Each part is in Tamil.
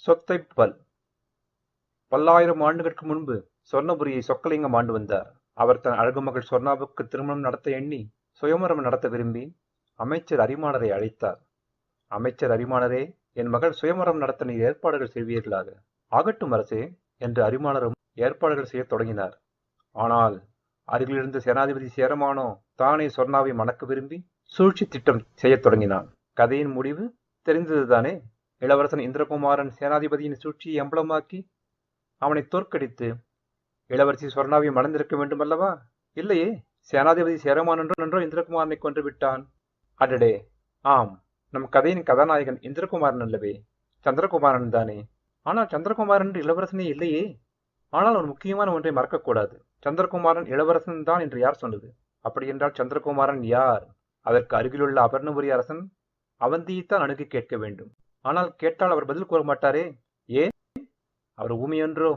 சொத்தை பல். பல்லாயிரம் ஆண்டுகளுக்கு முன்பு சொர்ணபுரியை சொக்கலிங்கம் ஆண்டு வந்தார். அவர் தன் அழகு மகள் சொர்ணாவுக்கு திருமணம் நடத்த எண்ணி சுயமரம் நடத்த விரும்பி அமைச்சர் அரிமானரை அழைத்தார். அமைச்சர் அரிமானரே, என் மகள் சுயமரம் நடத்த நீர் ஏற்பாடுகள் செய்வீர்களாக. ஆகட்டும் அரசே என்று அரிமானரும் ஏற்பாடுகள் செய்யத் தொடங்கினார். ஆனால் அருகிலிருந்த சேனாதிபதி சேரமானோ தானே சொர்ணாவை மணக்க விரும்பி சூழ்ச்சி திட்டம் செய்யத் தொடங்கினான். கதையின் முடிவு தெரிந்ததுதானே. இளவரசன் இந்திரகுமாரன் சேனாதிபதியின் சூழ்ச்சியை அம்பலமாக்கி அவனை தோற்கடித்து இளவரசி சொர்ணாவை மணந்திருக்க வேண்டுமல்லவா? இல்லையே, சேனாதிபதி சேரமான் என்றோ இந்திரகுமாரனை கொன்று விட்டான். அடடே, ஆம், நம் கதையின் கதாநாயகன் இந்திரகுமாரன் அல்லவே, சந்திரகுமாரன் தானே. ஆனால் சந்திரகுமாரன் என்று இளவரசனே இல்லையே. ஆனால் ஒரு முக்கியமான ஒன்றை மறக்கக்கூடாது. சந்திரகுமாரன் இளவரசன் தான் என்று யார் சொன்னது? அப்படியென்றால் சந்திரகுமாரன் யார்? அதற்கு அருகிலுள்ள அபர்ணபுரி அரசன் அவந்தியைத்தான் அணுகி கேட்க வேண்டும். ஆனால் கேட்டால் அவர் பதில் கூற மாட்டாரே. ஏன்? அவர் ஊமையென்றோ?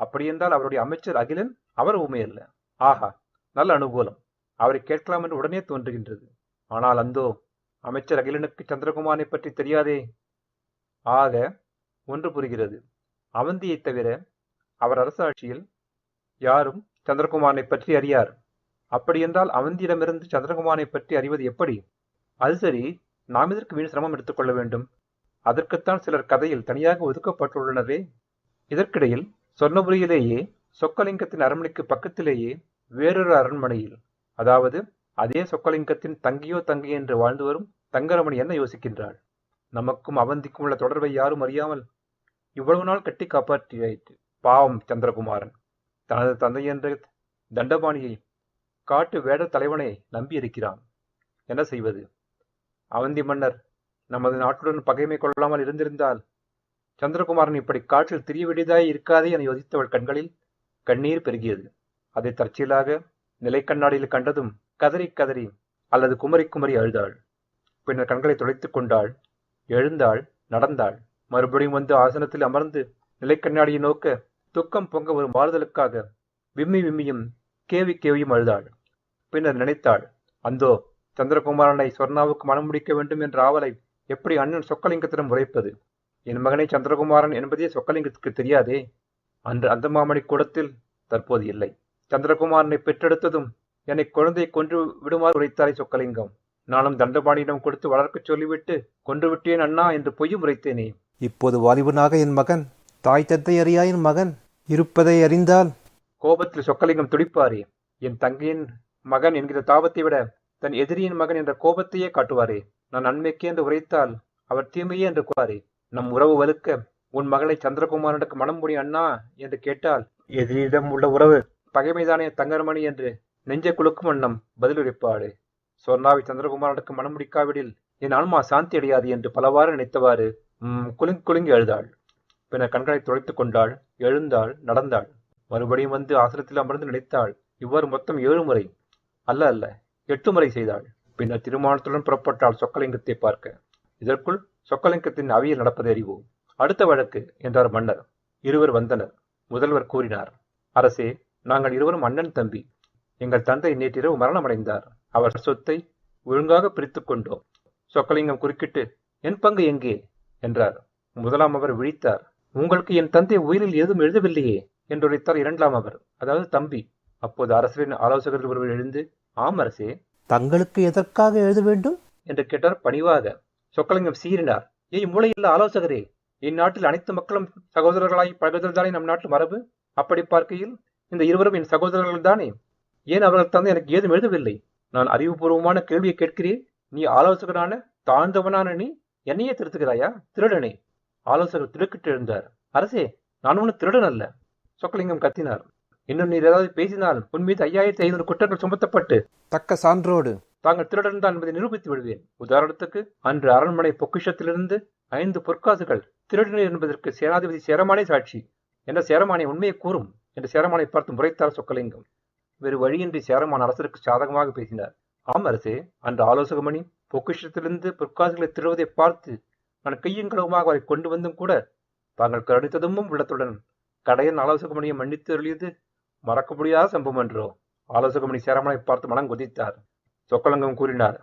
அப்படியென்றால் அவருடைய அமைச்சர் அகிலன் அவர் ஊமையல்ல. ஆஹா, நல்ல அனுகூலம். அவரை கேட்கலாம் என்று உடனே தோன்றுகின்றது. ஆனால் அந்தோ அமைச்சர் அகிலனுக்கு சந்திரகுமாரனை பற்றி தெரியாதே. ஆக ஒன்று புரிகிறது. அவந்தியை தவிர அவர் அரசாட்சியில் யாரும் சந்திரகுமாரனை பற்றி அறியார். அப்படியென்றால் அவந்தியிடமிருந்து சந்திரகுமாரனை பற்றி அறிவது எப்படி? அது சரி, நாம் இதற்கு வீண் சிரமம் எடுத்துக்கொள்ள வேண்டும்? அதற்குத்தான் சிலர் கதையில் தனியாக ஒதுக்கப்பட்டுள்ளனரே. இதற்கிடையில் சொர்ணபுரியிலேயே சொக்கலிங்கத்தின் அரண்மனைக்கு பக்கத்திலேயே வேறொரு அரண்மனையில், அதாவது அதே சொக்கலிங்கத்தின் தங்கியோ தங்கி என்று வாழ்ந்து வரும் தங்கரமணி என்ன யோசிக்கின்றாள்? நமக்கும் அவந்திக்கும் உள்ள தொடர்பை யாரும் அறியாமல் இவ்வளவு நாள் கட்டி காப்பாற்றியாயிற்று. பாவம் சந்திரகுமாரன் தனது தந்தை என்ற தண்டபாணியை காட்டு வேட தலைவனை நம்பியிருக்கிறான். என்ன செய்வது? அவந்தி மன்னர் நமது நாட்டுடன் பகைமை கொள்ளாமல் இருந்திருந்தால் சந்திரகுமாரன் இப்படி காற்றில் திரிய வேண்டியதாய் இருக்காதே என யோசித்தவள் கண்களில் கண்ணீர் பெருகியது. அதை தற்செயலாக நிலைக்கண்ணாடியில் கண்டதும் கதறி கதறி அல்லது குமரி குமரி அழுதாள். பின்னர் கண்களை துடைத்துக் கொண்டாள். எழுந்தாள், நடந்தாள். மறுபடியும் வந்து ஆசனத்தில் அமர்ந்து நிலைக்கண்ணாடியை நோக்க துக்கம் பொங்க ஒரு மாறுதலுக்காக விம்மி விம்மியும் கேவி கேவியும் அழுதாள். பின்னர் நினைத்தாள், அந்தோ சந்திரகுமாரனை சொர்ணாவுக்கு மனம் முடிக்க வேண்டும் என்ற ஆவலை எப்படி அண்ணன் சொக்கலிங்கத்திடம் உரைப்பது? என் மகனை சந்திரகுமாரன் என்பதே சொக்கலிங்கத்துக்கு தெரியாதே. அன்று அந்த மாமணி கூடத்தில் தற்போது இல்லை. சந்திரகுமாரனை பெற்றெடுத்ததும் என்னை குழந்தையை கொன்று விடுமாறு உரைத்தாரே சொக்கலிங்கம். நானும் தண்டபாணியிடம் கொடுத்து வளர்க்கச் சொல்லிவிட்டு கொன்று விட்டேன் அண்ணா என்று பொய்யும் உரைத்தேனே. இப்போது வாலிபனாக என் மகன், தாய் தந்தை அறியா என் மகன் இருப்பதை அறிந்தால் கோபத்தில் சொக்கலிங்கம் துடிப்பாரே. என் தங்கையின் மகன் என்கிற தாபத்தை விட தன் எதிரியின் மகன் என்ற கோபத்தையே காட்டுவாரே. நான் நன்மைக்கே என்று உரைத்தால் அவர் தீமையே என்று கூறாரே. நம் உறவு வலுக்க உன் மகளை சந்திரகுமாரனுக்கு மனம் முடி அண்ணா என்று கேட்டால் எதிரியிடம் உள்ள உறவு பகைமைதானே தங்கரமணி என்று நெஞ்சை குலுக்கும் வண்ணம் பதிலுரைப்பாடு. சொர்ணாவை சந்திரகுமாரனுக்கு மனம் முடிக்காவிடில் என் ஆன்மா சாந்தி அடையாது என்று பலவாறு நினைத்தவாறு குலுங்கி குலுங்கி அழுதாள். பின்னர் கண்களை துடைத்துக் கொண்டாள். எழுந்தாள், நடந்தாள். மறுபடியும் வந்து ஆசிரத்தில் அமர்ந்து நினைத்தாள். இவ்வாறு மொத்தம் 7 முறை அல்ல 8 முறை செய்தாள். பின்னர் திருமணத்துடன் புறப்பட்டாள் சொக்கலிங்கத்தை பார்க்க. இதற்குள் சொக்கலிங்கத்தின் அவையில் நடப்பதை அறிவோம். அடுத்த வழக்கு என்றார் மன்னர். இருவர் வந்தனர். முதல்வர் கூறினார், அரசே, நாங்கள் இருவரும் அண்ணன் தம்பி. எங்கள் தந்தை நேற்றிரவு மரணமடைந்தார். அவர் சொத்தை ஒழுங்காக பிரித்து கொண்டோம். சொக்கலிங்கம் குறுக்கிட்டு, என் பங்கு எங்கே என்றார். முதலாம் அவர் விழித்தார். உங்களுக்கு என் தந்தை உயிரில் ஏதும் எழுதவில்லையே என்று உரைத்தார் இரண்டாம் அவர், அதாவது தம்பி. அப்போது அரசரின் ஆலோசகர்கள் ஒருவர் எழுந்து, ஆம் அரசே. தங்களுக்கு எதற்காக எழுத வேண்டும் என்று கேட்டார் பணிவாக. சொக்கலிங்கம் சீறினார். ஏய் மூளையில்ல ஆலோசகரே, இந்நாட்டில் அனைத்து மக்களும் சகோதரர்களாய் பழகுதல்தானே நம் நாட்டு மரபு. அப்படி பார்க்கையில் இந்த இருவரும் என் சகோதரர்கள் தானே. ஏன் அவர்கள் தந்தை எனக்கு ஏதும் எழுதவில்லை? நான் அறிவுபூர்வமான கேள்வியை கேட்கிறேன். நீ ஆலோசகரான தாழ்ந்தவனான நீ என்னையே திருத்துகிறாயா? திருடனே! ஆலோசகர் திடுக்கிட்டு எழுந்தார். அரசே, நான் ஒன்றும் திருடன் அல்ல. சொக்கலிங்கம் கத்தினார். இன்னும் நீர் ஏதாவது பேசினால் உன் மீது 5500 குற்றங்கள் சுமத்தப்பட்டு தக்க சான்றோடு தாங்கள் திருடன் தான் என்பதை நிரூபித்து விடுவேன். உதாரணத்துக்கு, அன்று அரண்மனை பொக்கிஷத்திலிருந்து 5 பொற்காசுகள் திருடினர் என்பதற்கு சேனாதிபதி சேரமானே சாட்சி என்ற சேரமானை உண்மையை கூறும் என்று சேரமானை பார்த்து முறைத்தார் சொக்கலிங்கம். வேறு வழியின்றி சேரமான் அரசருக்கு சாதகமாக பேசினார். ஆம் அரசே, அன்று ஆலோசகமணி பொக்கிஷத்திலிருந்து பொற்காசுகளை திருடுவதை பார்த்து நான் கையும் களவுமாக அவரை கொண்டு வந்தும் கூட தாங்கள் கருணித்ததும் உள்ளத்துடன் கடையன் ஆலோசகமணியை மன்னித்து அருளியது மறக்க முடியாத சம்பவம் என்றோ. ஆலோசகமணி சேரமானை பார்த்து மனம் கொதித்தார். சொக்கலிங்கம் கூறினார்,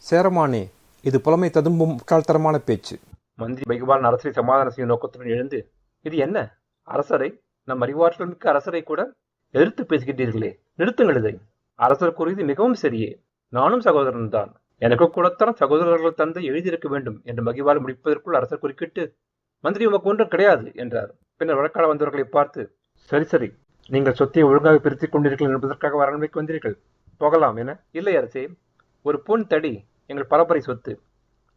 சேரமானே, இது புலமை ததும்பும் முட்டாள்தரமான பேச்சு. மந்திரி பைகுபாலன் அரசரை சமாதானம் செய்யும் நோக்கத்துடன் எழுந்து, இது என்ன அரசரை, நம் அறிவாற்றல் மிக்க அரசரை கூட எதிர்த்து பேசுகின்றீர்களே, நிறுத்துங்கள் இதை. அரசர் கூறியது மிகவும் சரியே. நானும் சகோதரன் தான். எனக்கு கூடத்தான் சகோதரர்கள் தந்தை எழுதியிருக்க வேண்டும் என்று மகிழ்வால் முடிப்பதற்குள் அரசர் குறுக்கிட்டு, மந்திரி உமக்கு ஒன்றும் கிடையாது என்றார். பின்னர் வழக்காட வந்தவர்களை பார்த்து, சரி சரி, நீங்கள் சொத்தை ஒழுங்காக பிரித்துக் கொண்டீர்கள் என்பதற்காக அரண்மனைக்கு வந்தீர்கள், போகலாம் என. இல்லை அரசே, ஒரு பொன் தடி எங்கள் பரம்பரை சொத்து,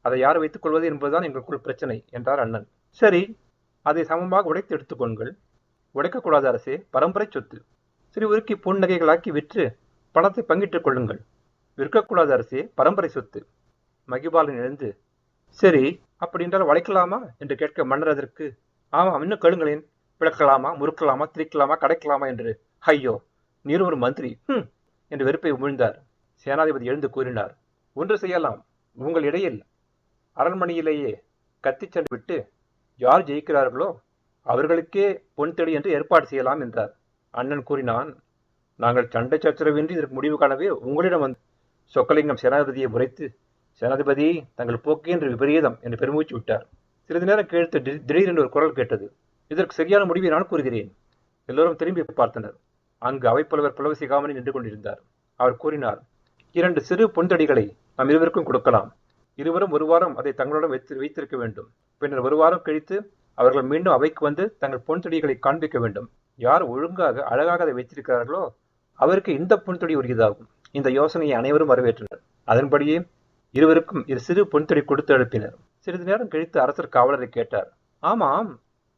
அதை யார் வைத்துக் கொள்வது என்பதுதான் எங்களுக்குள் பிரச்சனை என்றார் அண்ணன். சரி, அதை சமமாக உடைத்து எடுத்துக்கொள்கள். உடைக்கக்கூடாது அரசே, பரம்பரை சொத்து. சரி, உருக்கி பொன் நகைகளாக்கி விற்று பணத்தை பங்கிட்டுக் கொள்ளுங்கள். விற்கக்கூடாது அரசே, பரம்பரை சொத்து. மகிபாலன் எழுந்து, சரி, அப்படி என்றால் வளைக்கலாமா என்று கேட்க மன்னர் அதற்கு, ஆமாம், இன்னும் கேளுங்களேன், விளக்கலாமா, முறுக்கலாமா, திரிக்கலாமா, கடைக்கலாமா என்று. ஐயோ, நீர் ஒரு மந்திரி என்று வெறுப்பை உமிழ்ந்தார். சேனாதிபதி எழுந்து கூறினார், ஒன்று செய்யலாம். உங்கள் இடையில் அரண்மனையிலேயே கத்தி சண்டை விட்டு யார் ஜெயிக்கிறார்களோ அவர்களுக்கே பொன் தேடி என்று ஏற்பாடு செய்யலாம் என்றார். அண்ணன் கூறினான், நாங்கள் சண்டை சச்சரவின்றி இதற்கு முடிவு காணவே உங்களிடம் வந்து. சொக்கலிங்கம் சேனாதிபதியை முறைத்து, சேனாதிபதி, தங்கள் போக்கு என்று விபரீதம் என்று பெருமூச்சு விட்டார். சிறிது நேரம் கழித்து திடீரென்று ஒரு குரல் கேட்டது. இதற்கு சரியான முடிவை நான் கூறுகிறேன். எல்லோரும் திரும்பி பார்த்தனர். அங்கு அவைப்புலவர் புலவசிகாமணி நின்று கொண்டிருந்தார். அவர் கூறினார், 2 சிறு பொன்தடிகளை நாம் இருவருக்கும் கொடுக்கலாம். இருவரும் ஒரு வாரம் அதை தங்களுடன் வைத்திருக்க வேண்டும். பின்னர் ஒரு வாரம் கழித்து அவர்கள் மீண்டும் அவைக்கு வந்து தங்கள் பொன்தடிகளை காண்பிக்க வேண்டும். யார் ஒழுங்காக அழகாக அதை வைத்திருக்கிறார்களோ அவருக்கு இந்த பொன்தொடி உரியதாகும். இந்த யோசனையை அனைவரும் வரவேற்றனர். அதன்படியே இருவருக்கும் 2 சிறு பொன்தொடி கொடுத்து அனுப்பினர். சிறிது நேரம் கழித்து அரசர் காவலரை கேட்டார், ஆமாம்,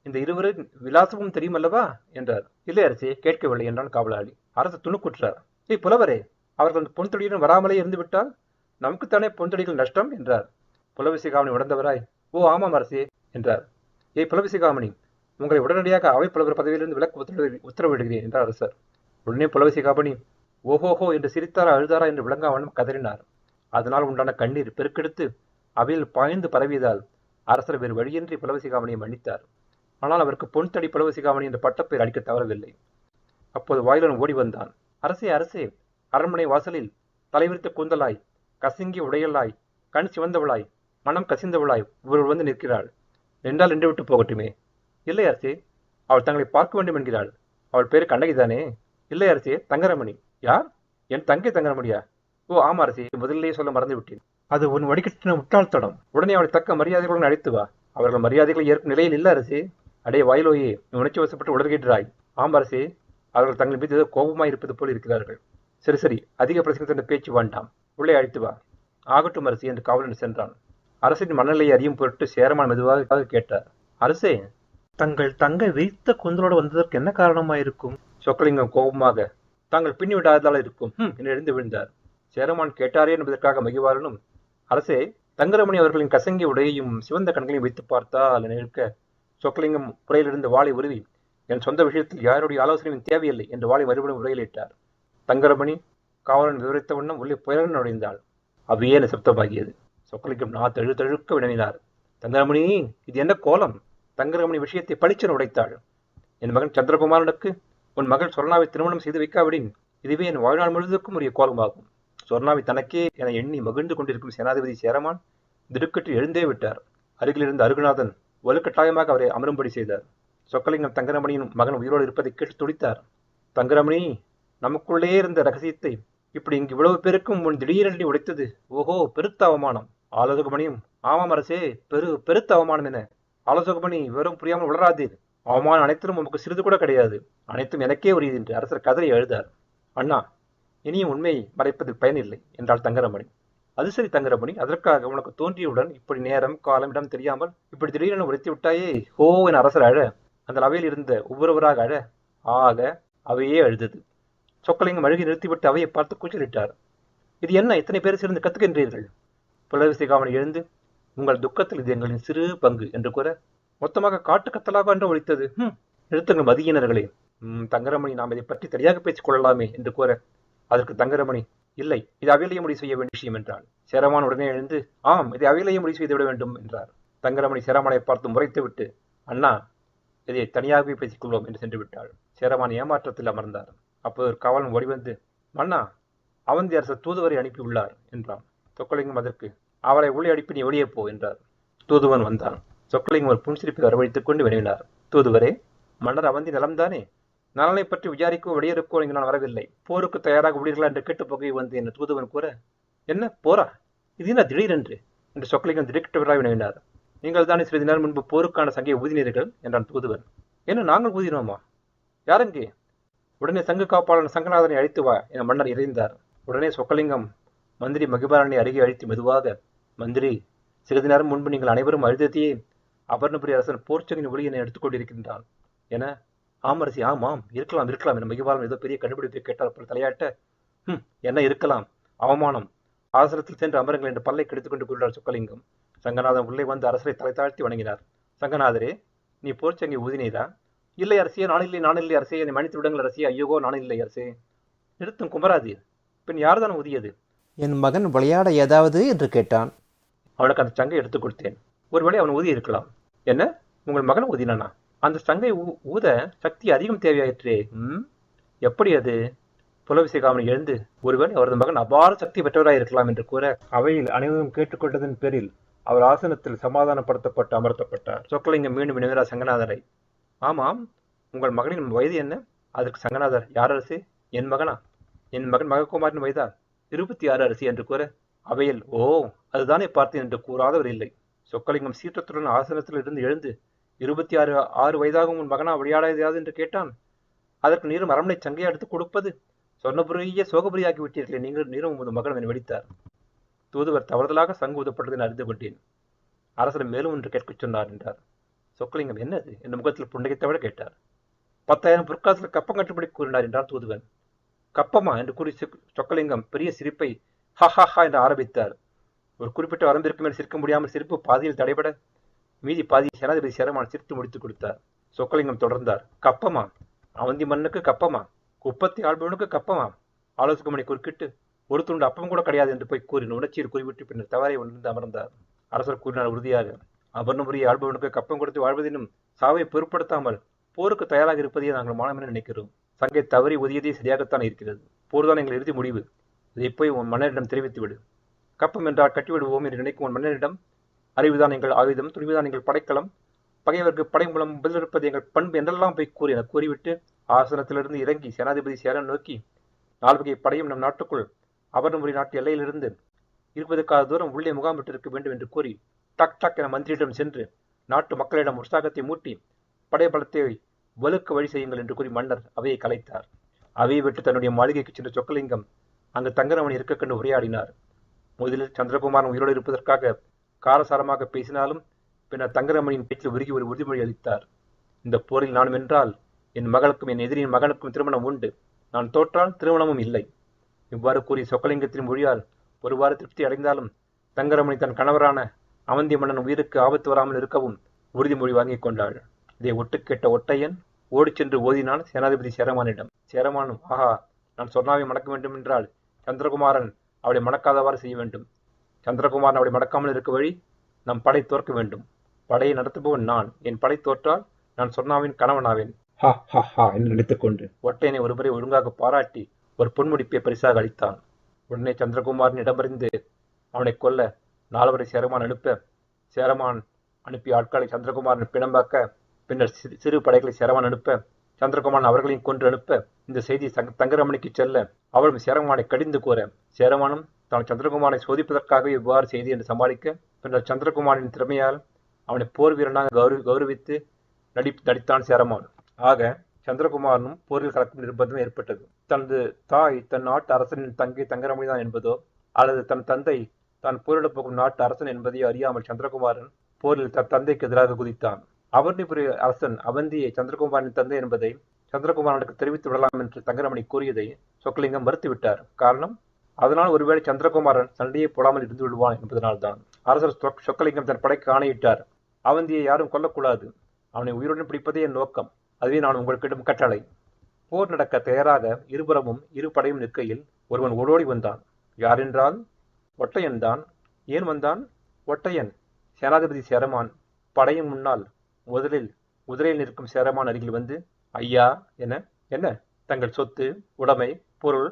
இந்த இருவரின் விலாசமும் தெரியுமல்லவா என்றார். இல்லை அரசே, கேட்கவில்லை என்றான் காவலாளி. அரசர் துணுக்குற்றார். புலவரே, அவர்கள் அந்த பொன்தொடியுடன் வராமலே இருந்து விட்டால் நமக்குத்தானே பொன்தொடிகள் நஷ்டம் என்றார். புலவசிகாமணி உணர்ந்தவராய், ஓ ஆமாம் அரசே என்றார். புலவசிகாமணி, உங்களை உடனடியாக அவை புலவர் பதவியிலிருந்து விலக்க உத்தரவிடுகிறேன் என்றார் அரசர். உடனே புலவசிகாமணி ஓஹோஹோ என்று சிரித்தாரா அழுதாரா என்று விளங்காவண்ணம் கதறினார். அதனால் உண்டான கண்ணீர் பெருக்கெடுத்து அவையில் பாய்ந்து பரவியதால் அரசர் வேறு வழியின்றி புலவசிகாமணியை மன்னித்தார். ஆனால் அவருக்கு பொன்தடி புலவசிகாமணி என்ற பட்டப்பெயர் அளிக்க தவறவில்லை. அப்போது வாயிலன் ஓடி வந்தான். அரசே அரசே, அரண்மனை வாசலில் தலைவிரித்த கூந்தலாய், கசங்கி உடையலாய், கண் சிவந்தவளாய், மனம் கசிந்தவளாய் ஒருவர் வந்து நிற்கிறாள். நின்றால் நின்று விட்டு போகட்டுமே. இல்லை அரசே, அவள் தங்களை பார்க்க வேண்டும் என்கிறாள். அவள் பேரு கண்ணகிதானே? இல்லை அரசே, தங்கரமணி. யார்? என் தங்கை தங்கரமணியா? ஓ ஆமா அரசே, முதலிலேயே சொல்ல மறந்து விட்டேன். அது உன் வடிகட்டின முட்டாள்தடம். உடனே அவளை தக்க மரியாதைகளுடன் அழைத்து வா. அவர்கள் மரியாதைகளை ஏற்கும் நிலையில் இல்லை அரசே. அடே வாயிலோயே, உணர்ச்சி வசப்பட்டு உளறுகின்றாய். ஆம் அரசே, அவர்கள் தங்கள் மீது ஏதோ கோபமாய் இருப்பது போல் இருக்கிறார்கள். சரி சரி, அதிக பிரச்சனை தந்த பேச்சு வேண்டாம், உள்ளே அழைத்து வா. ஆகட்டும் அரசே என்று காவலன் சென்றான். அரசின் மனநிலையை அறியும் பொருட்டு சேரமான் மெதுவாக கேட்டார், அரசே, தங்கள் தங்கை வைத்த குந்தலோடு வந்ததற்கு என்ன காரணமாயிருக்கும்? சொக்கலிங்கம் கோபமாக, தாங்கள் பின்னி விடாததால் இருக்கும் என்று எழுந்து விழுந்தார். சேரமான் கேட்டாரே என்பதற்காக மகிழ்வாரனும், அரசே, தங்கரமணி அவர்களின் கசங்கி உடையையும் சிவந்த கண்களையும் வைத்து பார்த்தால் என இருக்க, சொக்கலிங்கம் புறையிலிருந்து வாளை உருவி, என் சொந்த விஷயத்தில் யாருடைய ஆலோசனையும் தேவையில்லை என்று வாளை மறுபடியும் உரையிலிட்டார். தங்கரமணி காவலன் விவரித்த வண்ணம் உள்ளே புயலன் நுழைந்தாள். அவ்வியே நிசப்தமாகியது. சொக்கலிங்கம் தழுக்க வினவினார், தங்கரமணி, இது என்ன கோலம்? தங்கரமணி விஷயத்தை பளிச்சென உடைத்தாள். என் மகன் சந்திரகுமாரனுக்கு உன் மகள் சொர்ணாவை திருமணம் செய்து வைக்காவிடின் இதுவே என் வாழ்நாள் முழுவதற்கும் உரிய கோலமாகும். சொர்ணாவை தனக்கே என எண்ணி மகிழ்ந்து கொண்டிருக்கும் சேனாதிபதி சேரமான் திடுக்கற்று எழுந்தே விட்டார். அருகில் இருந்த அருகுநாதன் வலுக்கட்டாயமாக அவரை அமரும்படி செய்தார். சொக்கலிங்கம் தங்கரமணியின் மகன் உயிரோடு இருப்பதை கேட்டு துடித்தார். தங்கரமணி, நமக்குள்ளே இருந்த ரகசியத்தை இப்படி இங்கு இவ்வளவு பேருக்கும் முன் திடீரென்று உடைத்தது ஓஹோ, பெருத்த அவமானம். ஆலோசகமணியும், ஆமாம் அரசே, பெருத்த அவமானம் என. ஆலோசகமணி, விவரம் புரியாமல் உளராதீர். அவமானம் அனைத்திலும் உமக்கு சிறிது கூட கிடையாது. அனைத்தும் எனக்கே உரியது என்று அரசர் கதறி எழுதார். அண்ணா, இனியும் உண்மையை மறைப்பதில் பயனில்லை என்றாள் தங்கரமணி. அது சரி தங்கரமணி, அதற்காக உனக்கு தோன்றியவுடன் இப்படி நேரம் காலம் இடம் தெரியாமல் இப்படி திடீரென உரைத்து விட்டாயே ஹோ என அரசர் அழ, அந்த அவையில் இருந்த ஒவ்வொருவராக அழ, ஆக அவையே அழுதது. சொக்கலிங்கம் அழுகி நிறுத்திவிட்டு அவையை பார்த்து கூச்சலிட்டார். இது என்ன, இத்தனை பேர் சேர்ந்து கத்துக்கின்றீர்கள்? புலவசிகாமணி எழுந்து, உங்கள் துக்கத்தில் இது எங்களின் சிறு பங்கு என்று கூற, மொத்தமாக காட்டு கத்தலாக என்று ஒழித்தது. நிறுத்துங்கள் மதியினர்களே. தங்கரமணி, நாம் இதை பற்றி சரியாக பேசிக் கொள்ளலாமே என்று கூற, அதற்கு தங்கரமணி, இல்லை, இது அவையிலேயே முடிவு செய்ய வேண்டிய விஷயம் என்றாள். சேரமான் உடனே எழுந்து, ஆம், இதை அவையிலேயே முடிவு செய்துவிட வேண்டும் என்றார். தங்கரமணி சேரமானை பார்த்து முறைத்து விட்டு, அண்ணா, இதை தனியாகவே பேசிக்கொள்வோம் என்று சென்று விட்டாள். சேரமான் ஏமாற்றத்தில் அமர்ந்தார். அப்போது ஒரு காவலன் ஓடிவந்து, மன்னா, அவந்தி அரசர் தூதுவரை அனுப்பியுள்ளார் என்றான். சொக்கலிங்கம் அதற்கு, அவரை உள்ளே அனுப்பி நீ வெளியே போ என்றார். தூதுவன் வந்தான். சொக்கலிங்கம் ஒரு புன்சிரிப்பை வரவழைத்துக் கொண்டு வினவினார். தூதுவரே, மன்னர் அவந்தி நலம்தானே? நலனை பற்றி விசாரிக்கோ வெளியேறுக்கோ இங்கு நான் வரவில்லை. போருக்கு தயாராக உள்ளீர்களா என்று கேட்டு போகை வந்து என்று தூதுவன் கூற, என்ன போரா? இது என்ன திடீரென்று என்று சொக்கலிங்கம் திடுக்கிட்டவராக வினவினார். நீங்கள் தானே சிறிது நேரம் முன்பு போருக்கான சங்கையை ஊதினீர்கள் என்றான் தூதுவன். என்ன நாங்கள் ஊதினோமா? யாரெங்கே? உடனே சங்கு காப்பாளன் சங்கநாதனை அழைத்து வா என மன்னர் இறைந்தார். உடனே சொக்கலிங்கம் மந்திரி மகிபாலனை அருகே அழைத்து மெதுவாக, மந்திரி, சிறிது நேரம் முன்பு நீங்கள் அனைவரும் அழுத்தத்தையே அபர்ணபுரி அரசன் போர்ச்சங்கின் ஒளியினை எடுத்துக்கொண்டிருக்கின்றான் என. ஆமரசி, ஆமாம், இருக்கலாம் இருக்கலாம் என மகிபாலன் ஏதோ பெரிய கண்டுபிடிப்பை கேட்டால் போல் தலையாட்ட, என்ன இருக்கலாம், அவமானம், ஆசனத்தில் சென்று அமருங்கள் என்று பல்லை கெடுத்துக் கொண்டு கூறினார் சொக்கலிங்கம். சங்கநாதன் உள்ளே வந்து அரசரை தலை தாழ்த்தி வணங்கினார். சங்கநாதரே, நீ போர்ச்சங்கை ஊதினீரா? இல்லை அரசியே, நானில்லை அரசே, என்னை மன்னித்து விடுங்கள் அரசியே, ஐயோகோ நானில்லை அரசே. நிறுத்தும் குமராதீர், பின் யார்தான் ஊதியது? என் மகன் விளையாட ஏதாவது என்று கேட்டான். அவனுக்கு அந்த சங்கை எடுத்துக் கொடுத்தேன். ஒருவேளை அவன் ஊதி இருக்கலாம். என்ன, உங்கள் மகன் ஊதினானா? அந்த சங்கை ஊத சக்தி அதிகம் தேவையாயிற்றே. எப்படி அது? புலவிசைகாமன் எழுந்து, ஒருவேளை அவரது மகன் அபார சக்தி பெற்றவராயிருக்கலாம் என்று கூற, அவையில் அனைவரும் கேட்டுக்கொண்டதன் பேரில் அவர் ஆசனத்தில் சமாதானப்படுத்தப்பட்டு அமர்த்தப்பட்டார். சொக்கலிங்கம் மீண்டும் வினவினார் சங்கநாதரை. ஆமாம், உங்கள் மகனின் வயது என்ன? அதற்கு சங்கநாதர், யார் அரசு? என் மகனா? என் மகன் மகக்குமாரின் வயதா? 26 அரசி என்று கூற, அவையில், ஓ, அதுதானே பார்த்தேன் என்று கூறாதவர் இல்லை. சொக்கலிங்கம் சீற்றத்துடன் ஆசனத்தில் இருந்து எழுந்து, 26 வயதாகும் உன் மகனா விளையாடாது என்று கேட்டான். அதற்கு நீரும் அரண்மனை சங்கையை எடுத்துக் கொடுப்பது? சொன்னபுரிய சோகபுரியாக்கி விட்டீர்களே நீரும் உமது மகன் என வெடித்தார். தூதுவர் தவறுதலாக சங்கு ஊதப்பட்டதை அறிந்து கொண்டேன். அரசர் மேலும் ஒன்று கேட்கச் சொன்னார் என்றார். சொக்கலிங்கம், என்னது என்ற முகத்தில் புன்னகைத்தவிட கேட்டார். 10,000 பொற்காசில் கப்பம் கட்டுப்படி கூறினார் என்றார் தூதுவன். கப்பமா என்று கூறி சொக்கலிங்கம் பெரிய சிரிப்பை ஹா என்று ஆரம்பித்தார். ஒரு குறிப்பிட்ட வரம்பிற்கு மேல் சிரிக்க முடியாமல் சிரிப்பு பாதியில் தடைபட மீதி பாதியை சேனாதிபதி சேரமான் சிரித்து முடித்துக் கொடுத்தார். சொக்கலிங்கம் தொடர்ந்தார். கப்பமா? அவந்தி மண்ணுக்கு கப்பமா? குப்பத்தை ஆள்பவனுக்கு கப்பமா? ஆலோசகமணி குறுக்கிட்டு, ஒரு துண்டு அப்பம் கூட கிடையாது என்று போய் கூறின உணர்ச்சியில் குறிவிட்டு பின்னர் தவறை உணர்ந்து அமர்ந்தார். அரசர் கூறினார் உறுதியாக, அபர்ணபுரியை ஆள்பவனுக்கு கப்பம் கொடுத்து வாழ்வதினும் சாவை பொருட்படுத்தாமல் போருக்கு தயாராக இருப்பதையே நாங்கள் மானமென நினைக்கிறோம். சங்கை தவறி ஒதியதே சரியாகத்தான் இருக்கிறது. போர்தான் எங்கள் இறுதி முடிவு. இதை போய் உன் மன்னரிடம் தெரிவித்து விடு. கப்பம் என்றால் கட்டிவிடுவோம் என்று நினைக்கும் உன் மன்னரிடம், அறிவுதான் எங்கள் ஆயுதம், துணிவுதான் எங்கள் படைக்கலம், பகைவருக்கு படை மூலம் பதிலிருப்பது எங்கள் பண்பு என்றெல்லாம் போய் கூறி என கூறிவிட்டு ஆசனத்திலிருந்து இறங்கி சேனாதிபதி சேரன் நோக்கி, 4 வகை படையும் நம் நாட்டுக்குள் அபர்ணபுரி நாட்டு எல்லையிலிருந்து 20 தூரம் உள்ளே முகாமிட்டிருக்க வேண்டும் என்று கூறி டக் டக் என மந்திரியிடம் சென்று நாட்டு மக்களிடம் உற்சாகத்தை மூட்டி படை பலத்தை வலுக்க வழி செய்யுங்கள் என்று கூறி மன்னர் அவையை கலைத்தார். அவையை விட்டு தன்னுடைய மாளிகைக்கு சென்ற சொக்கலிங்கம் அங்கு தங்கரமணி இருக்க கண்டு உரையாடினார். முதலில் சந்திரகுமாரன் உயிரோடு இருப்பதற்காக காரசாரமாக பேசினாலும் பின்னர் தங்கரமணியின் பேச்சில் உருகி ஒரு உறுதிமொழி அளித்தார். இந்த போரில் நான் வென்றால் என் மகளுக்கும் என் எதிரியின் மகனுக்கும் திருமணம் உண்டு, நான் தோற்றால் திருமணமும் இல்லை. இவ்வாறு கூறி சொக்கலிங்கத்தின் மொழியால் ஒருவாறு திருப்தி அடைந்தாலும் தங்கரமணி தன் கணவரான அவந்தி மன்னன் உயிருக்கு ஆபத்து வராமல் இருக்கவும் உறுதிமொழி வாங்கிக் கொண்டாள். இதை ஒட்டு கேட்ட ஒட்டையன் ஓடிச் சென்று ஓதினான் சேனாதிபதி சேரமானிடம். சேரமானும், ஆஹா, நான் சொர்ணாவை மணக்க வேண்டும் என்றால் சந்திரகுமாரன் அவளை மணக்காதவாறு செய்ய வேண்டும். சந்திரகுமாரன் அவளை மணக்காமல் இருக்க வழி, நம் படை தோற்க வேண்டும். படையை நடத்துபவன் நான். என் படை தோற்றால் நான் சொர்ணாவின் கணவனாவேன். ஹா ஹா ஹா என்று நினைத்துக் கொண்டு ஒட்டையனை ஒருமுறை ஒழுங்காக பாராட்டி ஒரு பொன்முடிப்பை பரிசாக அளித்தான். உடனே சந்திரகுமாரன் இடமறிந்து அவனை கொல்ல 4 வரை சேரமான் அனுப்ப, சேரமான் அனுப்பிய ஆட்களை சந்திரகுமாரன் பிணம்பாக்க, பின்னர் சிறு படைகளை சேரமான் அனுப்ப, சந்திரகுமாரன் அவர்களையும் கொன்று அனுப்ப, இந்த செய்தி தங்கரமணிக்கு செல்ல அவளும் சேரமானை கடிந்து கூற, சேரமானும் தான் சந்திரகுமாரை சோதிப்பதற்காகவே இவ்வாறு செய்தி என்று சமாளிக்க, பின்னர் சந்திரகுமாரின் திறமையால் அவனை போர் வீரனாக கௌரவித்து நடித்தான் சேரமான். ஆக சந்திரகுமாரனும் போரில் கலக்கும் நிர்பந்தம் ஏற்பட்டது. தனது தாய் தன் நாட்டு அரசனின் தங்கை தங்கரமணிதான் என்பதோ அல்லது தன் தந்தை தான் போரிடப் போகும் நாட்டு அரசன் என்பதையோ அறியாமல் சந்திரகுமாரன் போரில் தன் தந்தைக்கு எதிராக குதித்தான். அவந்திபுரி அரசன் அவந்தியை சந்திரகுமாரின் தந்தை என்பதை சந்திரகுமாரனுக்கு தெரிவித்து விடலாம் என்று தங்கரமணி கூறியதை சொக்கலிங்கம் மறுத்துவிட்டார். காரணம், அதனால் ஒருவேளை சந்திரகுமாரன் சண்டையை போடாமல் இருந்து விடுவான் என்பதனால்தான். அரசர் சொக்கலிங்கம் தன் படைக்கு ஆணையிட்டார். அவந்தியை யாரும் கொல்லக்கூடாது, அவனை உயிருடன் பிடிப்பதே என் நோக்கம், அதுவே நான் உங்களுக்கிடம் கட்டளை. போர் நடக்க தயாராக இருபுறமும் 2 படையும் நிற்கையில் ஒருவன் ஓடோடி வந்தான். யாரென்றால் ஒட்டையன் தான். ஏன் வந்தான்? ஒட்டையன் சேனாதிபதி சேரமான் படையின் முன்னால் முதலில் குதிரையில் நிற்கும் சேரமான் அருகில் வந்து, ஐயா என, என்ன, தங்கள் சொத்து உடைமை பொருள்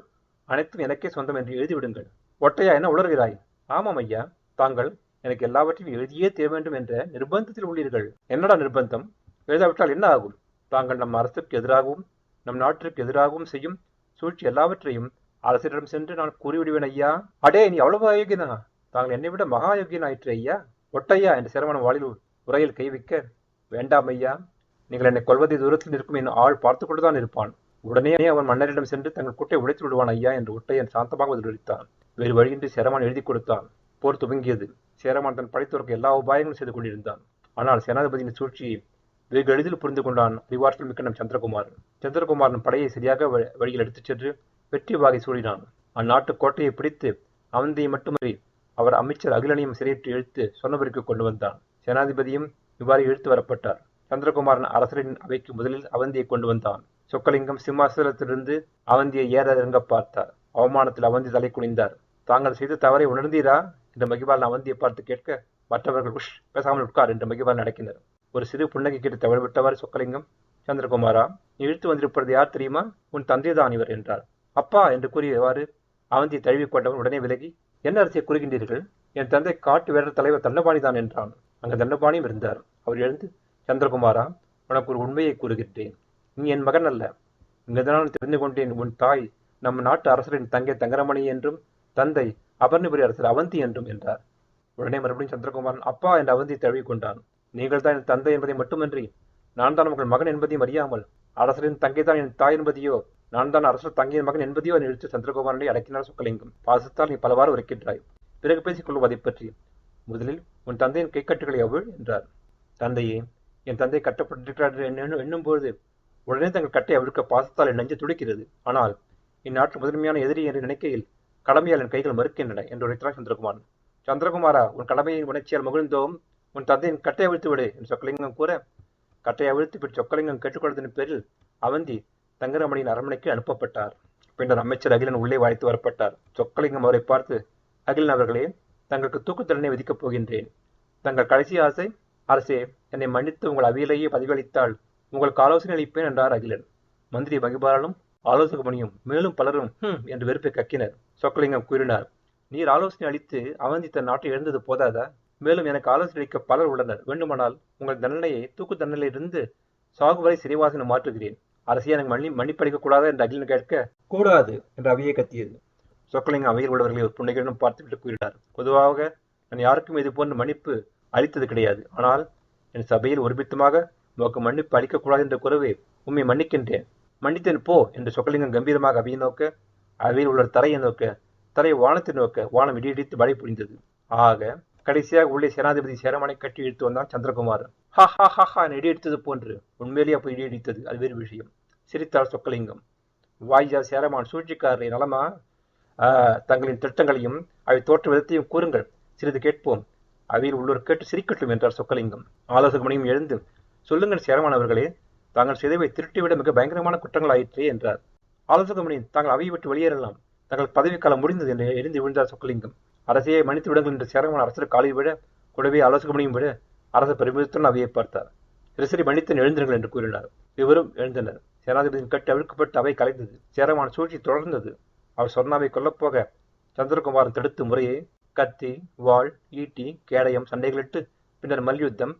அனைத்தும் எனக்கே சொந்தம் என்று எழுதிவிடுங்கள். ஒட்டையா, என்ன உளறுகிறாய்? ஆமாம் ஐயா, தாங்கள் எனக்கு எல்லாவற்றையும் எழுதியே தீர வேண்டும் என்ற நிர்பந்தத்தில் உள்ளீர்கள். என்னடா நிர்பந்தம்? எழுதாவிட்டால் என்ன ஆகும்? தாங்கள் நம் அரசுக்கு எதிராகவும் நம் நாட்டிற்கு எதிராகவும் செய்யும் சூழ்ச்சி எல்லாவற்றையும் அரசரிடம் சென்று நான் கூறிவிடுவேன் ஐயா. அடே, நீ அவ்வளவு அயோக்கியனா? தாங்கள் என்னை விட மகா அயோக்கியன் ஆயிற்று ஐயா. ஒட்டையா என்று சேரமான் வாளில் உரையில் கை வைக்க, வேண்டாம் ஐயா, நீங்கள் என்னை கொல்வதை தூரத்தில் இருக்கும் என் ஆள் பார்த்து கொண்டுதான் இருப்பான். உடனே அவன் மன்னரிடம் சென்று தங்கள் கூட்டை உடைத்து விடுவான் ஐயா என்று ஒட்டையன் சாந்தமாக பதிலளித்தான். வேறு வழியின்றி சேரமான் எழுதி கொடுத்தான். போர் துவங்கியது. சேரமான் தன் படைத்தோருக்கு எல்லா உபாயங்களும் செய்து கொண்டிருந்தான். ஆனால் சேனாதிபதியின் சூழ்ச்சியை வெகு எளிதில் புரிந்து கொண்டான் அறிவாற்றல் மிக்க நம் சந்திரகுமாரன். சந்திரகுமாரன் படையை சரியாக வழியில் எடுத்துச் சென்று வெற்றி வாகை சூடினான். அந்நாட்டு கோட்டையை பிடித்து அவந்தியை மட்டுமன்றி அவர் அமைச்சர் அகிலனையும் சிறையிட்டு இழுத்து சொன்னபுரிக்கு கொண்டு வந்தான். சேனாதிபதியும் இவ்வாறு இழுத்து வரப்பட்டார். சந்திரகுமாரன் அரசரின் அவைக்கு முதலில் அவந்தியை கொண்டு வந்தான். சொக்கலிங்கம் சிம்மாசனத்திலிருந்து அவந்தியை ஏற இறங்க பார்த்தார். அவமானத்தில் அவந்தி தலை குனிந்தார். தாங்கள் செய்த தவறை உணர்ந்தீரா என்று மகிபாலன் அவந்தியை பார்த்து கேட்க, மற்றவர்கள் உஷ் பேசாமல் உட்கார் என்று மகிபாலன் அடக்கினர். ஒரு சிறு புன்னகை கேட்டு தவழ்விட்டவர் சொக்கலிங்கம், சந்திரகுமாரா, நீ இழுத்து வந்திருப்பது யார் தெரியுமா? உன் தந்தைதான் இவர் என்றார். அப்பா என்று கூறியவாறு அவந்தியை தழுவிக்கொண்டவன் உடனே விலகி, என்ன அரசியை கூறுகின்றீர்கள்? என் தந்தை காட்டு வேடர் தலைவர் தண்டபாணிதான் என்றான். அங்கு தண்டபாணியும் இருந்தார். அவர் எழுந்து, சந்திரகுமாரா, உனக்கு ஒரு உண்மையை கூறுகின்றேன். நீ என் மகன் அல்ல. இங்குதான் தெரிந்து கொண்டேன், உன் தாய் நம் நாட்டு அரசரின் தங்கை தங்கரமணி என்றும் தந்தை அபர்ணபுரி அரசர் அவந்தி என்றும் என்றார். உடனே மறுபடியும் சந்திரகுமாரன் அப்பா என்று அவந்தியை தழுவிக்கொண்டான். நீங்கள் தான் என் தந்தை என்பதை மட்டுமின்றி நான் தான் உங்கள் மகன் என்பதையும் அறியாமல் அரசரின் தங்கை தான் என் தாய் என்பதையோ நான் தான் அரசர் தங்கையின் மகன் என்பதையோ நிறுத்தி சந்திரகுமாரனை அடக்கினார் சொக்கலிங்கம். பாசத்தால் நீ பலவாறு உரைக்கின்றாய். பிறகு பேசிக் கொள்வோம் அதை பற்றி. முதலில் உன் தந்தையின் கைக்கட்டுகளை அவிழ் என்றார். தந்தையே, என் தந்தை கட்டப்பட்டிருக்கிறார் எண்ணும்போது உடனே தங்கள் கட்டை அவிழ்க்க பாசத்தால் என் நெஞ்சு துடிக்கிறது. ஆனால் இந்நாட்டு முதன்மையான எதிரி என்று நினைக்கையில் கடமையால் என் கைகள் மறுக்கின்றன என்று உரைத்தார் சந்திரகுமாரன். சந்திரகுமாரா, உன் கடமையின் உணர்ச்சியால் மகிழ்ந்தோம். உன் தந்தையின் கட்டை அவிழ்த்து விடு என்று சொக்கலிங்கம் கூற, கட்டை அவிழ்த்து பின் சொக்கலிங்கம் கேட்டுக்கொண்டதன் பேரில் அவந்தி தங்கரமணியின் அரண்மனைக்கு அனுப்பப்பட்டார். பின்னர் அமைச்சர் அகிலன் உள்ளே வாழ்த்து வரப்பட்டார். சொக்கலிங்கம் அவரை பார்த்து, அகிலன் அவர்களே, தங்களுக்கு தூக்கு தண்டனை விதிக்கப் போகின்றேன். தங்கள் கடைசி ஆசை? அரசே, என்னை மன்னித்து உங்கள் அவையிலேயே பதவியளித்தால் உங்களுக்கு ஆலோசனை அளிப்பேன் என்றார் அகிலன். மந்திரி மகிபாலனும் ஆலோசக மணியும் மேலும் பலரும் என்று வெறுப்பை கக்கினர். சொக்கலிங்கம் கூறினார், நீர் ஆலோசனை அளித்து அவந்தி தன் நாட்டை இழந்தது போதாதா? மேலும் எனக்கு ஆலோசனை அளிக்க பலர் உள்ளனர். வேண்டுமானால் உங்கள் தண்டனையை தூக்கு தண்டனையிலிருந்து சாகு வரை சிறைவாசனை மாற்றுகிறேன். அரசியை எனக்கு மன்னிப்பளிக்க கூடாதா என்று அகிலன் கேட்க, கூடாது என்று அவையை கத்தியது. சொக்கலிங்கம் அவையில் உள்ளவர்களை ஒரு புன்னகையுடன் பார்த்துவிட்டு கூறினார், பொதுவாக நான் யாருக்கும் இது போன்ற மன்னிப்பு அளித்தது கிடையாது. ஆனால் என் சபையில் ஒருமித்தமாக உமக்கு மன்னிப்பு அளிக்கக்கூடாது என்ற குறவே உண்மை மன்னிக்கின்றேன். மன்னித்தேன் போ என்று சொக்கலிங்கம் கம்பீரமாக அவையை நோக்க, அவையில் உள்ள தரையை நோக்க, தரை வானத்தை நோக்க, வானம் இடியடித்து மழை பொழிந்தது. ஆக கடைசியாக உள்ளே சேனாதிபதி சேரமானை கட்டி இழுத்து வந்தான் சந்திரகுமாரன். ஹா ஹா ஹா ஹா இடியடித்தது போன்று உண்மையிலேயே அப்போ இடியடித்தது, அது வேறு விஷயம். சிரித்தார் சொக்கலிங்கம். வாய்ஜா சேரமான் சூழ்ச்சிக்காரரை நலமா? தங்களின் திட்டங்களையும் அவை தோற்ற விதத்தையும் கூறுங்கள், சிறிது கேட்போம். அவையில் உள்ளோர் கேட்டு சிரிக்கட்டும் என்றார் சொக்கலிங்கம். ஆலோசகமணியும் எழுந்து, சொல்லுங்கள் சேரமான் அவர்களே, தாங்கள் செய்தவை திருட்டிவிட மிக பயங்கரமான குற்றங்கள் ஆயிற்றே என்றார். ஆலோசகமணி, தாங்கள் அவையை விட்டு வெளியேறலாம். தங்கள் பதவி காலம் முடிந்தது என்று எழுந்து விழுந்தார் சொக்கலிங்கம். அரசையை மன்னித்து விடுங்கள் என்று சேரமான் அரசர் காலில் விட, கூடவே ஆலோசகமணியும் விட அரசர் பெருமிதத்துடன் அவையை பார்த்தார். சரி எழுந்திருங்கள் என்று கூறினார். இவரும் எழுந்தனர். சேனாதிபதியின் கட்டு அவிழ்க்கப்பட்டு அவை கலைந்தது. சேரமான் சூழ்ச்சி தொடர்ந்தது. அவர் சொர்ணாவை கொல்லப்போக சந்திரகுமாரன் தடுத்து முறையே கத்தி, வாள், ஈட்டி, கேடயம் சண்டைகளிட்டு, பின்னர் மல்யுத்தம்,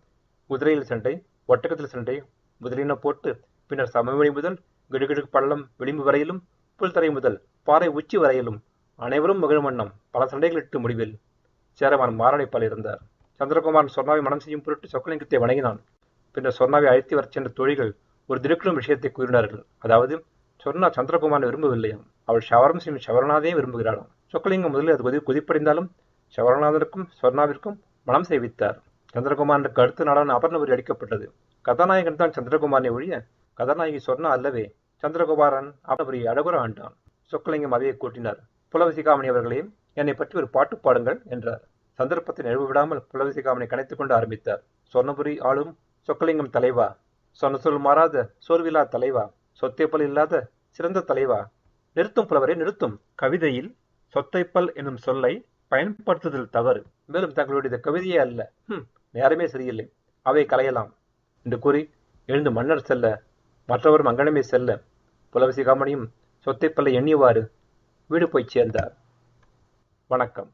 குதிரையில் சண்டை, ஒட்டகத்தில் சண்டை முதலின போட்டு, பின்னர் சமவெளி முதல் கிடுகிடு பள்ளம் விளிம்பு வரையிலும், புல்தரை முதல் பாறை உச்சி வரையிலும் அனைவரும் மகிழும் வண்ணம் பல சண்டைகளிட்டு முடிவில் சேரமான் மாரடைப்பால் இருந்தார். சந்திரகுமாரன் சொர்ணாவை மனம் செய்யும் பொருட்டு சொக்கலிங்கத்தை வணங்கினான். பின்னர் சொர்ணாவை அழைத்து வரச் சென்ற தொழில்கள் ஒரு திடுக்கிடும் விஷயத்தை கூறினார்கள். அதாவது, சொர்ணா சந்திரகுமாரனை விரும்பவில்லையாம். அவள் ஷவரம் செய்யும் ஷவரநாதையே விரும்புகிறாளாம். சொக்கலிங்கம் முதலில் அது கொதிப்படைந்தாலும் ஷவரநாதனுக்கும் சொர்ணாவிற்கும் மனம் செய்வித்தார். சந்திரகுமாரனுக்கு அடுத்த நாளான அபர்ணபுரி அளிக்கப்பட்டது. கதாநாயகன் தான் சந்திரகுமாரனை ஒழிய கதாநாயகி சொர்ணா அல்லவே. சந்திரகுமாரன் அபர்ணபுரியை அழகுற ஆண்டான். சொக்கலிங்கம் அவையை கூட்டினார். புலவசிகாமணி அவர்களே, என்னை பற்றி ஒரு பாட்டு பாடுங்கள் என்றார். சந்தர்ப்பத்தை நினைவு விடாமல் புலவசிகாமணி கனைத்துக் கொண்டு ஆரம்பித்தார். சொர்ணபுரி ஆளும் சொக்கலிங்கம் தலைவா, சொன்ன சொல் மாறாத சோர்வில்லா தலைவா, சொத்தைப்பல் இல்லாத சிறந்த தலைவா, நிறுத்தும் புலவரே நிறுத்தும். கவிதையில் சொத்தைப்பல் என்னும் சொல்லை பயன்படுத்துதல் தவறு. மேலும் தங்களுடைய கவிதையே அல்ல. நேரமே சரியில்லை, அவை கலையலாம் என்று கூறி எழுந்து மன்னர் செல்ல, மற்றவரும் அங்கனமே செல்ல, புலவசிகாமணியும் சொத்தைப்பல்லை எண்ணியவாறு வீடு போய் சேர்ந்தார். வணக்கம்.